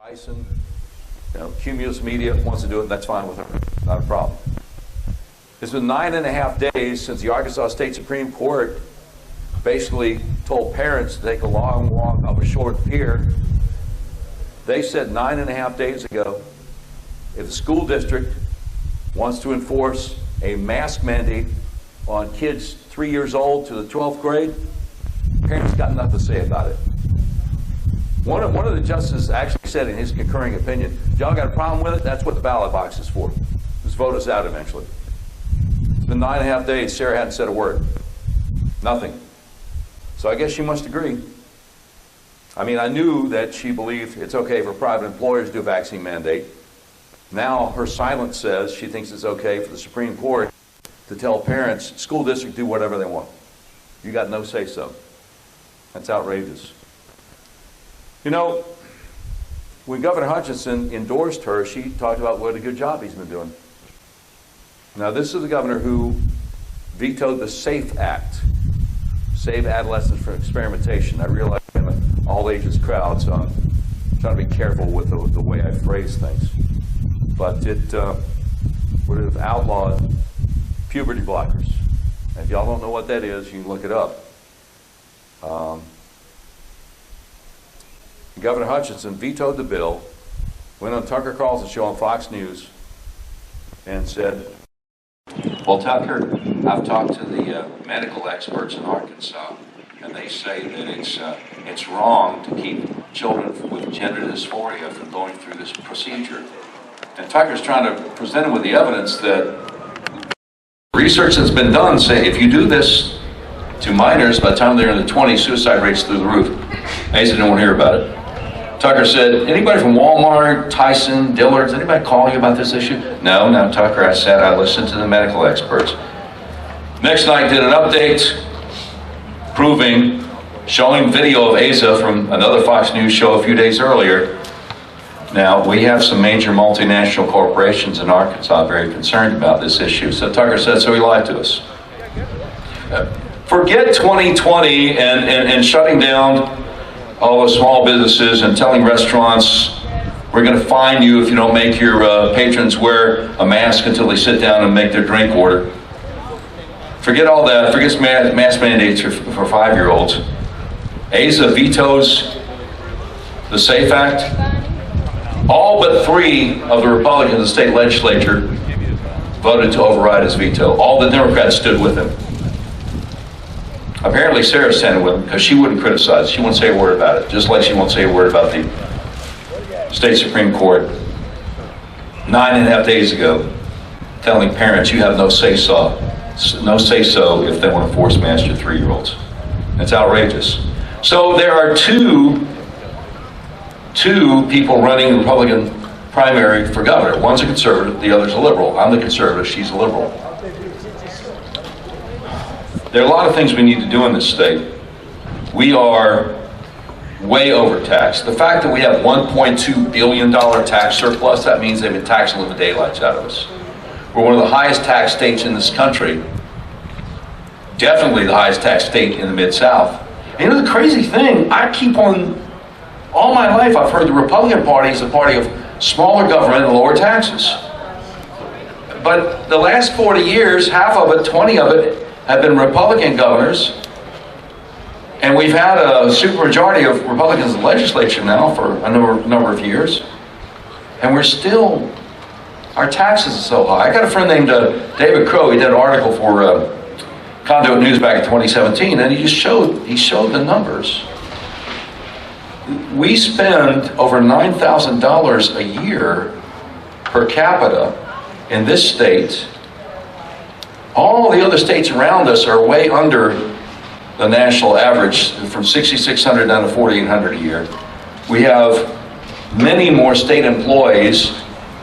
Tyson, Cumulus Media wants to do it, that's fine with her, not a problem. It's been 9.5 days since the Arkansas State Supreme Court basically told parents to take a long walk up a short pier. They said 9.5 days ago, if the school district wants to enforce a mask mandate on kids 3 years old to the 12th grade, parents got nothing to say about it. One of the justices actually said in his concurring opinion, y'all got a problem with it? That's what the ballot box is for. Just vote us out eventually. It's been 9.5 days. Sarah hadn't said a word. Nothing. So I guess she must agree. I mean, I knew that she believed it's okay for private employers to do a vaccine mandate. Now her silence says she thinks it's okay for the Supreme Court to tell parents, school district, do whatever they want. You got no say-so. That's outrageous. You know, when Governor Hutchinson endorsed her, she talked about what a good job he's been doing. Now, this is the governor who vetoed the SAFE Act, Save Adolescents from Experimentation. I realize I'm an all-ages crowd, so I'm trying to be careful with the way I phrase things. But it would have outlawed puberty blockers. And if y'all don't know what that is, you can look it up. Governor Hutchinson vetoed the bill, went on Tucker Carlson's show on Fox News, and said, well, Tucker, I've talked to the medical experts in Arkansas, and they say that it's wrong to keep children with gender dysphoria from going through this procedure. And Tucker's trying to present him with the evidence that research that's been done say if you do this to minors, by the time they're in the 20s, suicide rates through the roof. Asa didn't want to hear about it. Tucker said, anybody from Walmart, Tyson, Dillard's, anybody call you about this issue? No, Tucker, I said I listened to the medical experts. Next night did an update showing video of Asa from another Fox News show a few days earlier. Now, we have some major multinational corporations in Arkansas very concerned about this issue. So Tucker said, so he lied to us. Forget 2020 and shutting down all the small businesses and telling restaurants, we're going to fine you if you don't make your patrons wear a mask until they sit down and make their drink order. Forget all that. Forget mask mandates for 5-year-olds. Asa vetoes the SAFE Act. All but 3 of the Republicans in the state legislature voted to override his veto. All the Democrats stood with him. Apparently Sarah standing with him because she wouldn't criticize. She wouldn't say a word about it, just like she won't say a word about the state Supreme Court 9.5 days ago telling parents you have no say-so if they want to force mask your 3-year-olds. That's outrageous. So there are two people running the Republican primary for governor. One's a conservative, the other's a liberal. I'm the conservative, she's a liberal. There are a lot of things we need to do in this state. We are way overtaxed. The fact that we have $1.2 billion tax surplus, that means they've been taxing the daylights out of us. We're one of the highest tax states in this country. Definitely the highest tax state in the Mid-South. And you know the crazy thing, all my life I've heard the Republican Party is a party of smaller government and lower taxes. But the last 40 years, half of it, 20 of it, have been Republican governors, and we've had a supermajority of Republicans in the legislature now for a number of years, and our taxes are so high. I got a friend named David Crow. He did an article for Conduit News back in 2017, and he showed the numbers. We spend over $9,000 a year per capita in this state. All the other states around us are way under the national average, from $6,600 down to $4,800 a year. We have many more state employees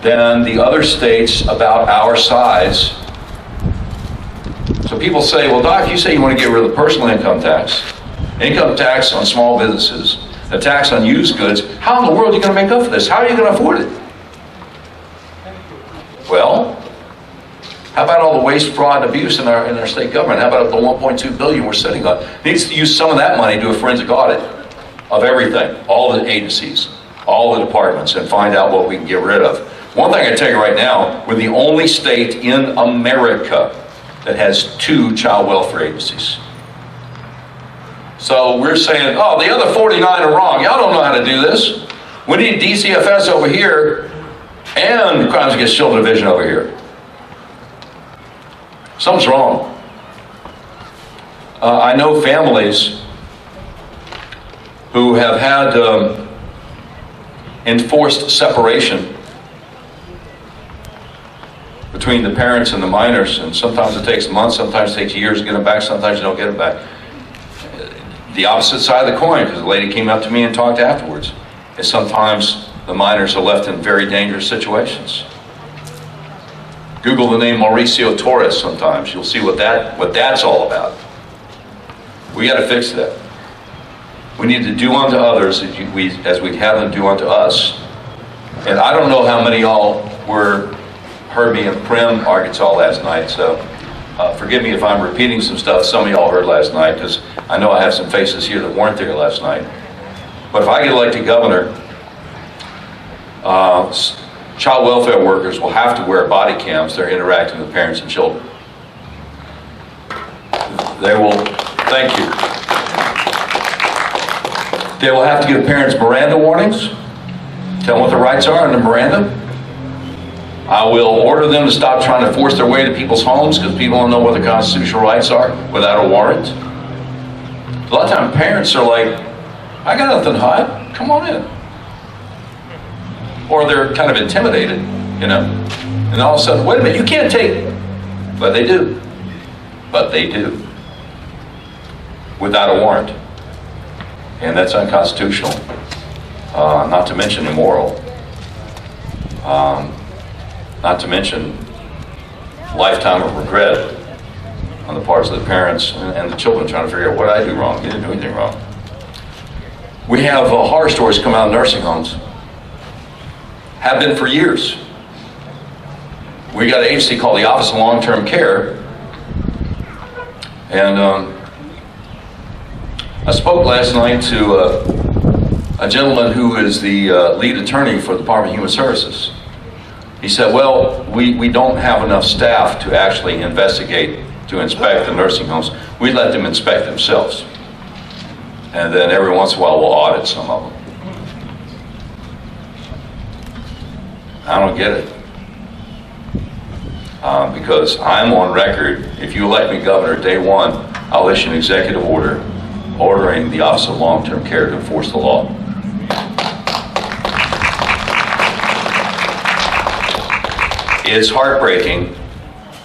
than the other states about our size. So people say, well, Doc, you say you want to get rid of the personal income tax on small businesses, a tax on used goods. How in the world are you going to make up for this? How are you going to afford it? Well, how about all the waste, fraud, and abuse in our state government? How about the $1.2 billion we're sitting on? Needs to use some of that money to do a forensic audit of everything, all the agencies. all the departments and find out what we can get rid of. One thing I can tell you right now, we're the only state in America that has 2 child welfare agencies. So we're saying, oh, the other 49 are wrong. Y'all don't know how to do this. We need DCFS over here and Crimes Against Children Division over here. Something's wrong. I know families who have had enforced separation between the parents and the minors, and sometimes it takes months, sometimes it takes years to get them back, sometimes you don't get them back. The opposite side of the coin, because the lady came up to me and talked afterwards, is sometimes the minors are left in very dangerous situations. Google the name Mauricio Torres sometimes. You'll see what that's all about. We got to fix that. We need to do unto others as we have them do unto us. And I don't know how many of y'all heard me in Primm, Arkansas last night, so forgive me if I'm repeating some stuff some of y'all heard last night, because I know I have some faces here that weren't there last night. But if I get elected governor, child welfare workers will have to wear body cams. They're interacting with parents and children. They will, thank you. They will have to give parents Miranda warnings, tell them what the rights are under Miranda. I will order them to stop trying to force their way to people's homes because people don't know what the constitutional rights are without a warrant. A lot of times parents are like, I got nothing to hide, come on in. Or they're kind of intimidated, you know. And all of a sudden, wait a minute, you can't take, but they do. But they do. Without a warrant. And that's unconstitutional. Not to mention immoral. Not to mention lifetime of regret on the parts of the parents and the children trying to figure out what I do wrong. You didn't do anything wrong. We have horror stories come out of nursing homes. Have been for years. We got an agency called the Office of Long-Term Care, and I spoke last night to a gentleman who is the lead attorney for the Department of Human Services. He said, well, we don't have enough staff to actually investigate, to inspect the nursing homes. We let them inspect themselves. And then every once in a while we'll audit some of them. I don't get it. Because I'm on record, if you elect me governor, day one, I'll issue an executive order ordering the Office of Long-Term Care to enforce the law. It's heartbreaking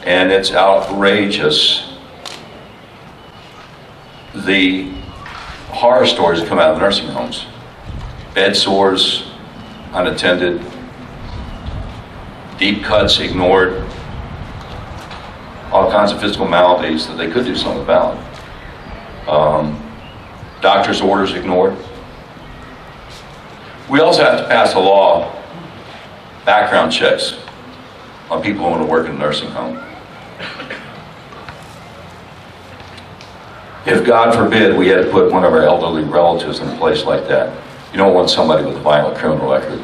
and it's outrageous. The horror stories that come out of nursing homes. Bed sores, unattended, deep cuts ignored, all kinds of physical maladies that they could do something about. Doctor's orders ignored. We also have to pass a law, background checks on people who want to work in a nursing home. If, God forbid, we had to put one of our elderly relatives in a place like that, you don't want somebody with a violent criminal record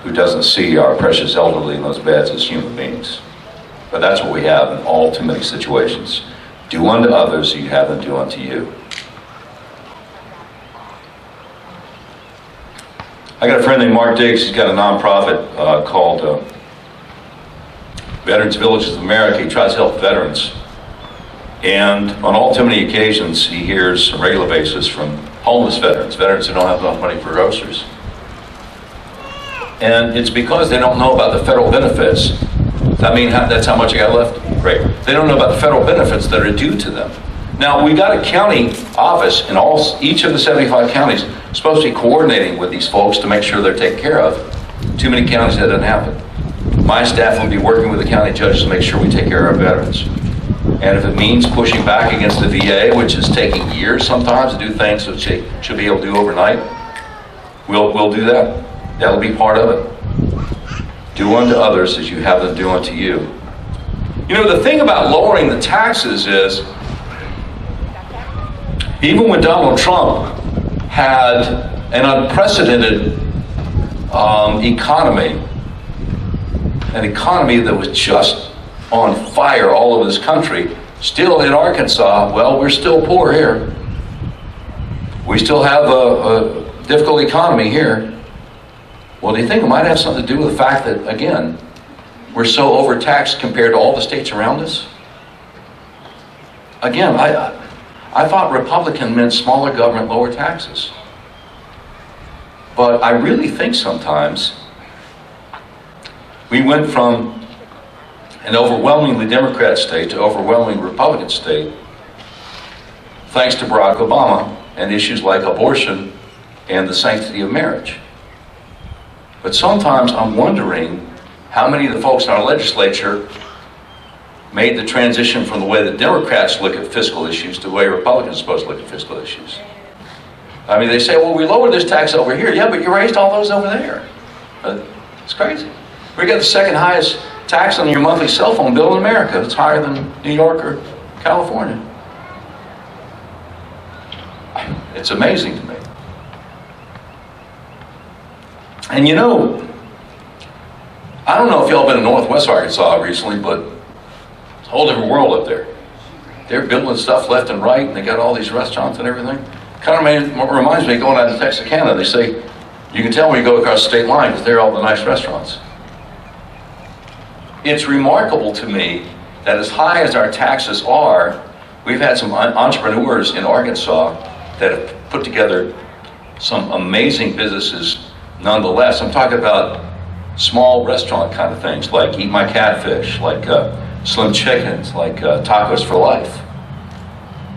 who doesn't see our precious elderly in those beds as human beings. But that's what we have in all too many situations. Do unto others, you have them do unto you. I got a friend named Mark Diggs. He's got a nonprofit called Veterans Villages of America. He tries to help veterans. And on all too many occasions, he hears on a regular basis from homeless veterans who don't have enough money for groceries. And it's because they don't know about the federal benefits. Does that mean that's how much I got left? Great. They don't know about the federal benefits that are due to them. Now, we got a county office in each of the 75 counties supposed to be coordinating with these folks to make sure they're taken care of. Too many counties, that doesn't happen. My staff will be working with the county judges to make sure we take care of our veterans. And if it means pushing back against the VA, which is taking years sometimes to do things that they should be able to do overnight, we'll do that. That'll be part of it. Do unto others as you have them do unto you. You know, the thing about lowering the taxes is, even when Donald Trump had an unprecedented economy, an economy that was just on fire all over this country. Still in Arkansas, well, we're still poor here. We still have a difficult economy here. Well, do you think it might have something to do with the fact that, again, we're so overtaxed compared to all the states around us? Again, I thought Republican meant smaller government, lower taxes. But I really think sometimes we went from an overwhelmingly Democrat state to overwhelmingly Republican state thanks to Barack Obama and issues like abortion and the sanctity of marriage. But sometimes I'm wondering how many of the folks in our legislature made the transition from the way that Democrats look at fiscal issues to the way Republicans are supposed to look at fiscal issues. I mean, they say, well, we lowered this tax over here. Yeah, but you raised all those over there. It's crazy. We got the second highest tax on your monthly cell phone bill in America. It's higher than New York or California. It's amazing to me. And you know, I don't know if y'all been in Northwest Arkansas recently, but it's a whole different world up there. They're building stuff left and right, and they got all these restaurants and everything. Kind of reminds me of going out to Texarkana. They say, you can tell when you go across the state line because there are all the nice restaurants. It's remarkable to me that as high as our taxes are, we've had some entrepreneurs in Arkansas that have put together some amazing businesses nonetheless. I'm talking about small restaurant kind of things, like Eat My Catfish, like Slim Chickens, like Tacos for Life.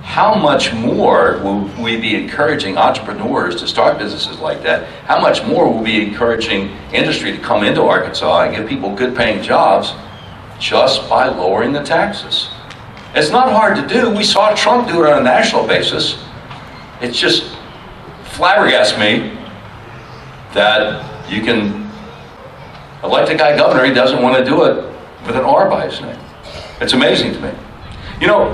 How much more will we be encouraging entrepreneurs to start businesses like that? How much more will we be encouraging industry to come into Arkansas and give people good paying jobs just by lowering the taxes? It's not hard to do. We saw Trump do it on a national basis. It's just flabbergasts me that you can elect a guy governor, he doesn't want to do it with an R by his name. It's amazing to me. You know,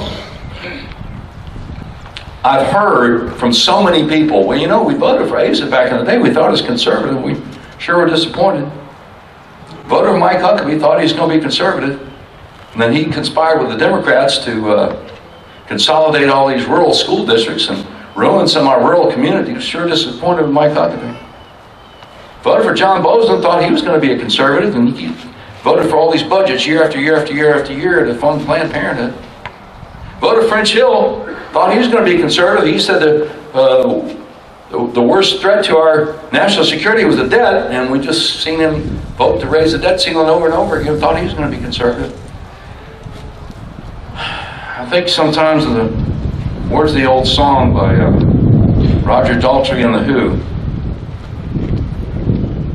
I've heard from so many people, well, you know, we voted for Asa back in the day. We thought he was conservative. We sure were disappointed. Voted for Mike Huckabee, thought he was going to be conservative. And then he conspired with the Democrats to consolidate all these rural school districts and ruin some of our rural communities. Sure disappointed with Mike Huckabee. Voted for John Bozeman, thought he was going to be a conservative, and he voted for all these budgets year after year after year after year to fund Planned Parenthood. Voted for French Hill, thought he was going to be conservative. He said that the worst threat to our national security was the debt, and we just seen him vote to raise the debt ceiling over and over again. Thought he was going to be conservative. I think sometimes where's the old song by Roger Daltrey and the Who?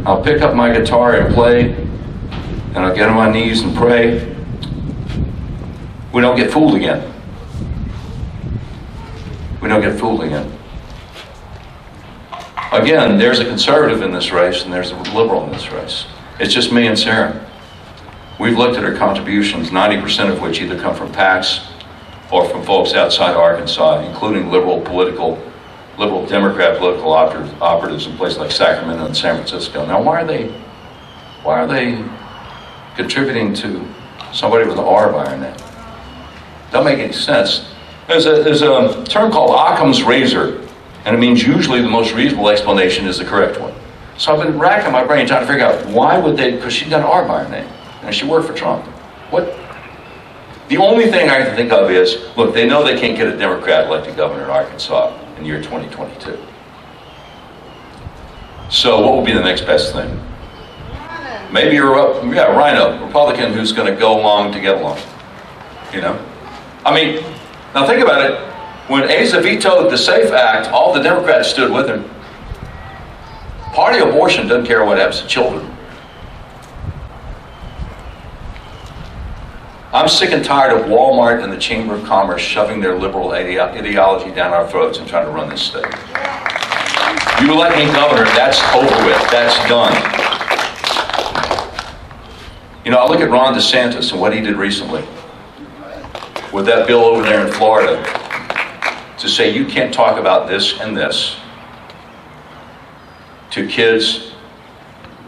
I'll pick up my guitar and play, and I'll get on my knees and pray. We don't get fooled again. We don't get fooled again. Again, there's a conservative in this race and there's a liberal in this race. It's just me and Sarah. We've looked at her contributions, 90% of which either come from PACs or from folks outside Arkansas, including liberal Democrat political operatives in places like Sacramento and San Francisco. Now, why are they contributing to somebody with an R by their name? Doesn't make any sense. There's a term called Occam's razor, and it means usually the most reasonable explanation is the correct one. So I've been racking my brain trying to figure out why would they, because she's got an R by her name, and she worked for Trump. What? The only thing I can think of is, look, they know they can't get a Democrat elected governor in Arkansas in year 2022. So what will be the next best thing? Maybe Rhino, Republican who's going to go along to get along. You know? I mean, now think about it. When Asa vetoed the SAFE Act, all the Democrats stood with him. Party abortion doesn't care what happens to children. I'm sick and tired of Walmart and the Chamber of Commerce shoving their liberal ideology down our throats and trying to run this state. You elect me governor, that's over with, that's done. You know, I look at Ron DeSantis and what he did recently with that bill over there in Florida to say you can't talk about this and this to kids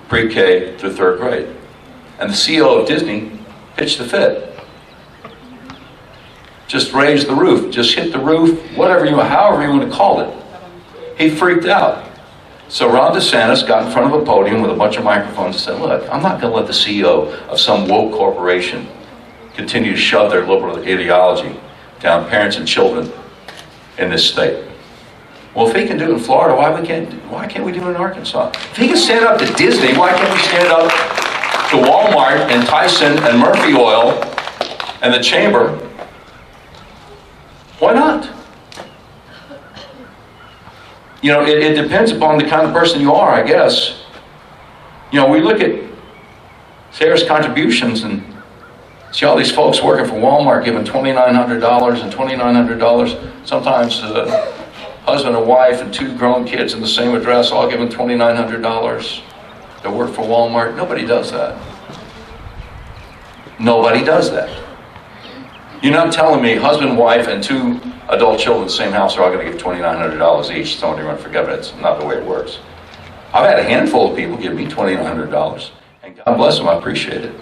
pre-K through 3rd grade. And the CEO of Disney pitched a fit. Just raise the roof, just hit the roof, however you want to call it. He freaked out. So Ron DeSantis got in front of a podium with a bunch of microphones and said, look, I'm not going to let the CEO of some woke corporation continue to shove their liberal ideology down parents and children in this state. Well, if he can do it in Florida, why can't we do it in Arkansas? If he can stand up to Disney, why can't we stand up to Walmart and Tyson and Murphy Oil and the Chamber? Why not? You know, it depends upon the kind of person you are, I guess. You know, we look at Sarah's contributions and see all these folks working for Walmart giving $2,900 and $2,900. Sometimes husband and wife and 2 grown kids in the same address all giving $2,900 to work for Walmart. Nobody does that. Nobody does that. You're not telling me husband, wife, and 2 adult children in the same house are all going to give $2,900 each. Somebody run for governor. That's not the way it works. I've had a handful of people give me $2,900, and God bless them, I appreciate it.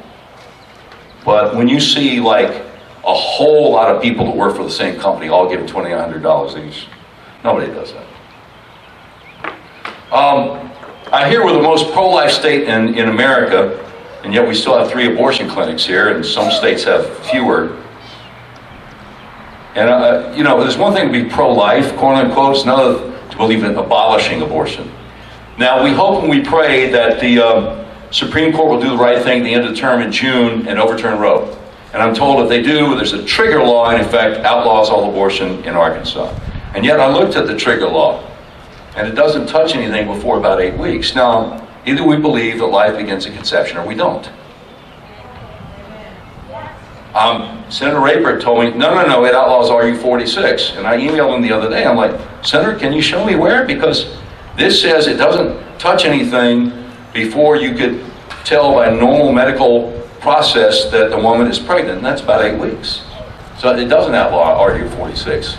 But when you see like a whole lot of people that work for the same company all giving $2,900 each, nobody does that. I hear we're the most pro-life state in America, and yet we still have 3 abortion clinics here, and some states have fewer. And, you know, there's one thing to be pro-life, quote unquote, it's another to believe in abolishing abortion. Now, we hope and we pray that the Supreme Court will do the right thing at the end of the term in June and overturn Roe. And I'm told if they do, there's a trigger law, in effect, outlaws all abortion in Arkansas. And yet I looked at the trigger law, and it doesn't touch anything before about 8 weeks. Now, either we believe that life begins at conception or we don't. Senator Rayburn told me, no, it outlaws RU46. And I emailed him the other day. I'm like, Senator, can you show me where? Because this says it doesn't touch anything before you could tell by normal medical process that the woman is pregnant. And that's about 8 weeks. So it doesn't outlaw RU46.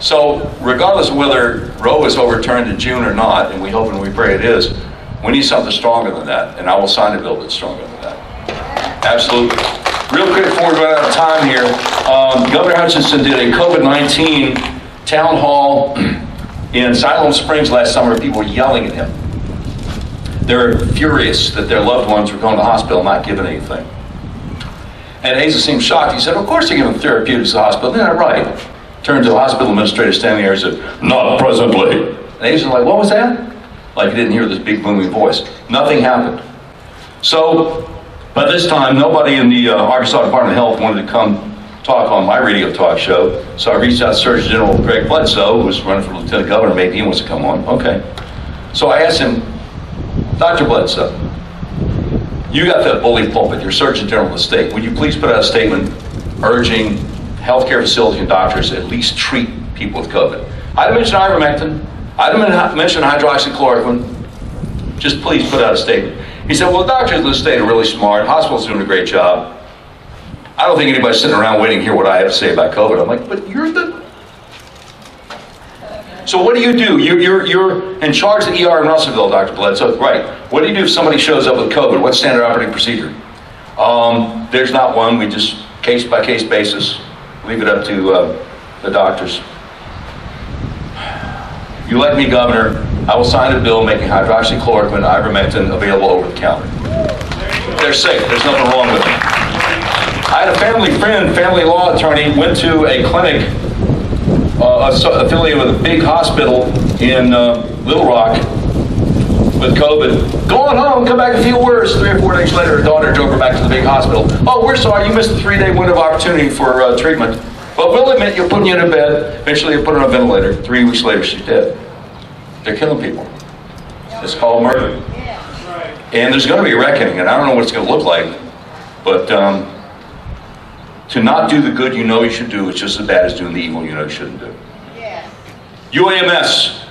So regardless of whether Roe is overturned in June or not, and we hope and we pray it is, we need something stronger than that. And I will sign a bill that's stronger than that. Absolutely. Real quick before we run out of time here, Governor Hutchinson did a COVID-19 town hall in Heber Springs last summer. People were yelling at him. They were furious that their loved ones were going to the hospital not given anything. And Asa seemed shocked. He said, of course they're giving therapeutics to the hospital. Isn't that right? Turned to the hospital administrator standing there and said, not presently. And Asa was like, what was that? Like he didn't hear this big booming voice. Nothing happened. So, by this time, nobody in the Arkansas Department of Health wanted to come talk on my radio talk show, so I reached out to Surgeon General Greg Bledsoe, who was running for Lieutenant Governor. Maybe he wants to come on. Okay. So I asked him, Dr. Bledsoe, you got that bully pulpit, you're Surgeon General of the state. Would you please put out a statement urging healthcare facilities and doctors to at least treat people with COVID? I didn't mention ivermectin. I didn't mention hydroxychloroquine. Just please put out a statement. He said, well, the doctors in the state are really smart. Hospitals doing a great job. I don't think anybody's sitting around waiting to hear what I have to say about COVID. I'm like, but you're the... So what do? You're in charge of the ER in Russellville, Dr. Bledsoe. Right. What do you do if somebody shows up with COVID? What's standard operating procedure? There's not one. We just case-by-case basis leave it up to the doctors. You elect me governor, I will sign a bill making hydroxychloroquine and ivermectin available over the counter. They're safe. There's nothing wrong with them. I had a family friend, family law attorney, went to a clinic affiliated with a big hospital in Little Rock with COVID. Going home, come back and feel worse. 3 or 4 days later, her daughter drove her back to the big hospital. Oh, we're sorry, you missed the 3-day window of opportunity for treatment. But we'll admit you're putting you in a bed. Eventually you put her on a ventilator. 3 weeks later, she's dead. They're killing people. It's called murder. And there's going to be a reckoning, and I don't know what it's going to look like, but to not do the good you know you should do is just as bad as doing the evil you know you shouldn't do. UAMS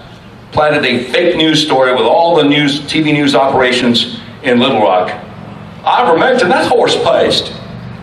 planted a fake news story with all the TV news operations in Little Rock. Ivermectin, that's horse paste.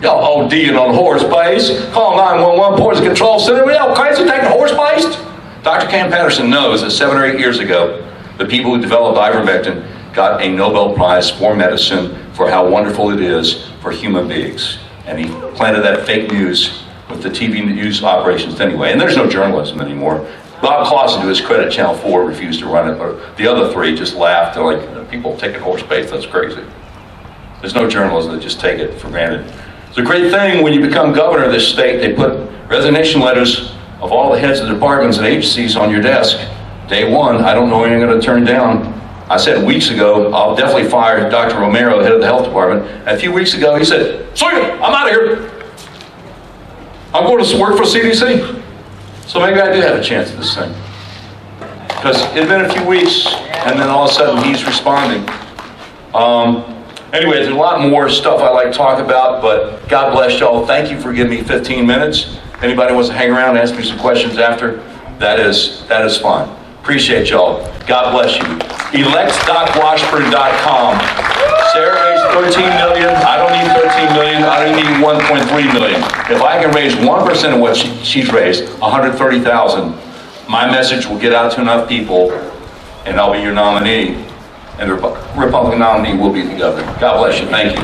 Y'all ODing on horse paste. Call 911 Poison Control Center. Y'all crazy taking horse paste? Dr. Cam Patterson knows that 7 or 8 years ago, The people who developed ivermectin got a Nobel Prize for medicine for how wonderful it is for human beings. And he planted that fake news with the TV news operations anyway. And there's no journalism anymore. Bob Clausen, to his credit, Channel 4 refused to run it, or the other three just laughed. They're like, people taking horse bait, that's crazy. There's no journalism, they just take it for granted. It's a great thing when you become governor of this state, they put resignation letters of all the heads of departments and agencies on your desk. Day one, I don't know what you're going to turn down. I said weeks ago, I'll definitely fire Dr. Romero, head of the health department. And a few weeks ago, he said, "Sweet, I'm out of here. I'm going to work for CDC." So maybe I do have a chance at this thing. Because it had been a few weeks, and then all of a sudden he's responding. Anyway, there's a lot more stuff I like to talk about, but God bless y'all. Thank you for giving me 15 minutes. Anybody wants to hang around and ask me some questions after, that is fine. Appreciate y'all. God bless you. Elect.washburn.com. Sarah raised 13 million. I don't need 13 million. I don't need 1.3 million. If I can raise 1% of what she's raised, 130,000, my message will get out to enough people, and I'll be your nominee, and the Republican nominee will be the governor. God bless you. Thank you.